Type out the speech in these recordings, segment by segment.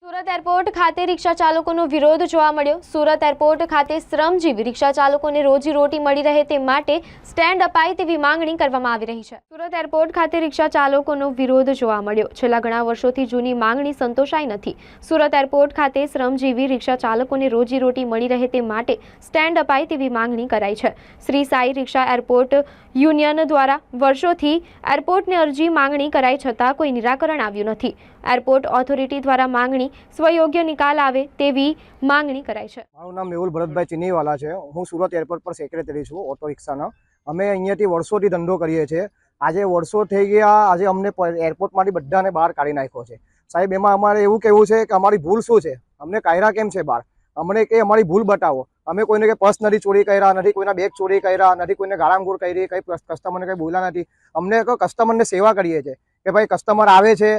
Surat airport ખાતે રિક્ષા ચાલકોનો વિરોધ જોવા મળ્યો। સુરત એરપોર્ટ ખાતે શ્રમજીવી રિક્ષા ચાલકોને રોજીરોટી મળી રહે તે માટે સ્ટેન્ડ અપાય તેવી માંગણી કરવામાં આવી રહી છે। સુરત એરપોર્ટ ખાતે રિક્ષા ચાલકોનો વિરોધ જોવા મળ્યો। છેલ્લા ઘણા વર્ષોથી જૂની માંગણી સંતોષાઈ નથી। સુરત એરપોર્ટ ખાતે શ્રમજીવી રિક્ષા ચાલકોને રોજીરોટી મળી રહે તે માટે સ્ટેન્ડ અપાય તેવી માંગણી કરાઈ છે। શ્રી સાઈ રિક્ષા એરપોર્ટ યુનિયન દ્વારા વર્ષોથી એરપોર્ટને અરજી માંગણી કરાઈ છતાં કોઈ નિરાકરણ આવ્યું નથી। એરપોર્ટ ઓથોરિટી દ્વારા માંગણી સ્વયોગ્ય નિકાલ આવે તેવી માંગણી કરાઈ છે। મારું નામ મેહુલ ભરતભાઈ ચીનીવાલા છે। હું સુરત એરપોર્ટ પર સેક્રેટરી છું ઓટો રિક્ષાનો। અમે અહીંયાથી વર્ષોથી ધંધો કરીએ છીએ। આજે વર્ષો થઈ ગયા, આજે અમને એરપોર્ટમાંથી બધાને બહાર કાઢી નાખ્યો છે। સાહેબ, એમાં અમારે એવું કહેવું છે કે અમારી ભૂલ શું છે? અમને કાઢ્યા કેમ છે બહાર? અમને કે અમારી ભૂલ બતાવો। અમે કોઈને કે પર્સ નથી ચોરી કર્યા, નથી કોઈના બેગ ચોરી કર્યા, નથી કોઈને ગાળામગોળ કરી, કઈ કસ્ટમરને કંઈ બોલ્યા નથી। અમને કસ્ટમરને સેવા કરીએ છીએ કે ભાઈ કસ્ટમર આવે છે,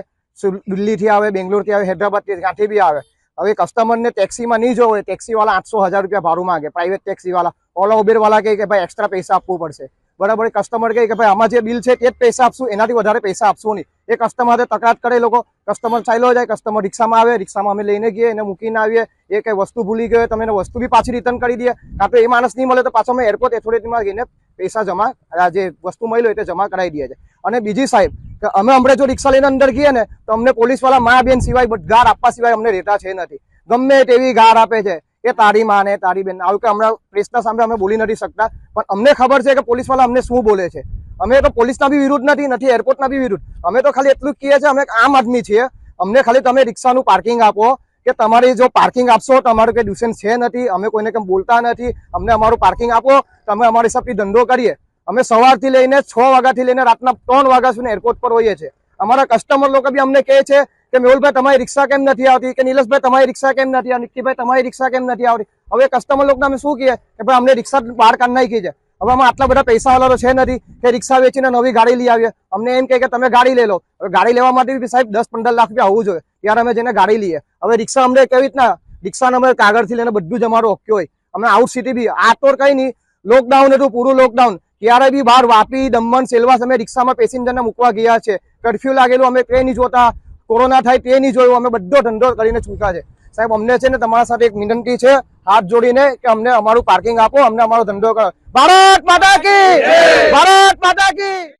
દિલ્હીથી આવે, બેંગ્લોરથી આવે, હૈદરાબાદથી, ત્યાંથી બી આવે। હવે કસ્ટમરને ટેક્સીમાં નહીં જવું હોય, ટેક્સીવાળા 800-1000 રૂપિયા ભાડું માંગે। પ્રાઇવેટ ટેક્સીવાળા, ઓલા ઉબેરવાળા કહે કે ભાઈ એક્સ્ટ્રા પૈસા આપવું પડશે, બરાબર? કસ્ટમર કહે કે ભાઈ આમાં જે બિલ છે તે જ પૈસા આપશું, એનાથી વધારે પૈસા આપશું નહીં। એ કસ્ટમર સાથે તકરાર કરે લોકો। કસ્ટમર ચાલ્યો જાય, કસ્ટમર રિક્ષામાં આવે, રિક્ષામાં અમે લઈને ગઈએ, એને મૂકીને આવીએ। એ કંઈ વસ્તુ ભૂલી ગયો તમે એને વસ્તુ બી પાછી રિટર્ન કરી દઈએ, કાં તો એ માણસ નહીં મળે તો પાછો અમે એરપોર્ટ ઓથોરિટીમાં જઈને પૈસા જમા, જે વસ્તુ મળી હોય તે જમા કરાવી દઈએ છીએ। અને બીજી સાહેબ કે અમે હમણાં જો રિક્ષા લઈને અંદર ગઈએ ને તો અમને પોલીસવાળા મા બેન સિવાય ગાર આપવા સિવાય અમને રહેતા છે નથી। ગમે તેવી ગાર આપે છે કે તારી માં ને તારી બેન, આવું કે હમણાં પ્રેસના સામે અમે બોલી નથી શકતા, પણ અમને ખબર છે કે પોલીસવાળા અમને શું બોલે છે। અમે તો પોલીસના બી વિરુદ્ધ નથી એરપોર્ટના બી વિરુદ્ધ। અમે તો ખાલી એટલું જ કહીએ છીએ, અમે આમ આદમી છીએ। અમને ખાલી તમે રિક્ષાનું પાર્કિંગ આપો, કે તમારી જો પાર્કિંગ આપશો તમારું કંઈ ડિસ્ટન્સ છે નથી, અમે કોઈને કંઈ બોલતા નથી। અમને અમારું પાર્કિંગ આપો, તમે અમારી હિસાબથી ધંધો કરીએ। અમે સવારથી લઈને 6 વાગ્યાથી લઈને રાતના 3 વાગ્યા સુધી એરપોર્ટ પર હોઈએ છીએ। અમારા કસ્ટમર લોકો બી અમને કહે છે કે મેહુલભાઈ તમારી રિક્ષા કેમ નથી આવતી, કે નિલેશભાઈ તમારી રિક્ષા કેમ નથી આવતી, નિક્કીભાઈ તમારી રિક્ષા કેમ નથી આવતી। હવે કસ્ટમર લોકોને અમે શું કહીએ કે ભાઈ અમને રિક્ષા બહાર કાઢી નાખી છે। હવે અમે આટલા બધા પૈસાવાળા તો છે નથી કે રિક્ષા વેચીને નવી ગાડી લઈ આવીએ। અમને એમ કહે કે તમે ગાડી લઈ લો। હવે ગાડી લેવા માટે બી સાહેબ 10-15 લાખ રૂપિયા હોવું જોઈએ, ત્યારે અમે જઈને ગાડી લઈએ। હવે રિક્ષા અમને કેવી રીતના, રિક્ષાને અમે કાગળથી લઈને બધું જ અમારું ઓકે હોય। અમે આઉટ સિટી બી, આ તો કઈ નહીં, લોકડાઉન હતું પૂરું લોકડાઉન, ત્યારે બી બહાર વાપી, દમણ, સેલવાસ અમે રિક્ષામાં પેસેન્જરને મૂકવા ગયા છે। કર્ફ્યુ લાગેલું અમે તે નહીં જોતા, કોરોના થાય તે નહીં જોયું, અમે બધો ધંધો કરીને ચૂક્યા છે। સાહેબ, અમને છે ને તમારા સાથે એક વિનંતી છે હાથ જોડીને કે અમને અમારું પાર્કિંગ આપો, અમને અમારો ધંધો કરો। ભારત માતા કી, ભારત માતા કી।